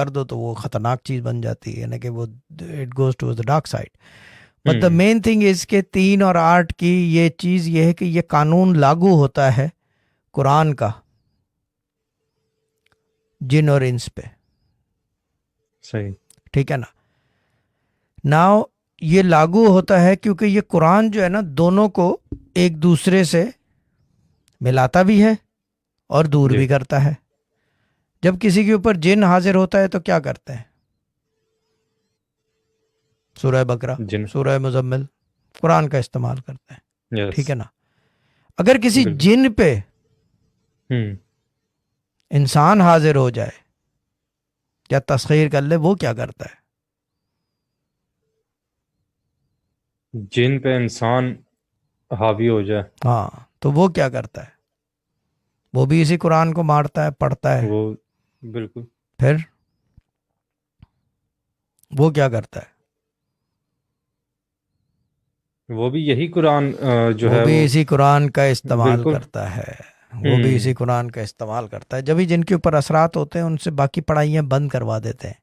کر دو تو وہ خطرناک چیز بن جاتی ہے، یعنی کہ وہ it goes to the dark side. But the main thing is کہ 3 اور 8 کی یہ چیز یہ ہے کہ یہ قانون لاگو ہوتا ہے قرآن کا جن اور انس پہ. صحیح. ٹھیک ہے نا. ناؤ یہ لاگو ہوتا ہے کیونکہ یہ قرآن جو ہے نا دونوں کو ایک دوسرے سے ملاتا بھی ہے اور دور بھی کرتا ہے. جب کسی کے اوپر جن حاضر ہوتا ہے تو کیا کرتے ہیں؟ سورہ بقرہ، سورہ مزمل، قرآن کا استعمال کرتے ہیں. ٹھیک ہے نا. اگر کسی جن پہ انسان حاضر ہو جائے یا تسخیر کر لے، وہ کیا کرتا ہے؟ جن پہ انسان حاوی ہو جائے، ہاں، تو وہ کیا کرتا ہے؟ وہ بھی اسی قرآن کو مارتا ہے، پڑھتا ہے. وہ بالکل. پھر وہ کیا کرتا ہے؟ وہ بھی یہی قرآن جو ہے وہ بھی اسی قرآن کا استعمال بالکل کرتا ہے. وہ بھی اسی قرآن کا استعمال کرتا ہے. جبھی جن کے اوپر اثرات ہوتے ہیں ان سے باقی پڑھائیاں بند کروا دیتے ہیں.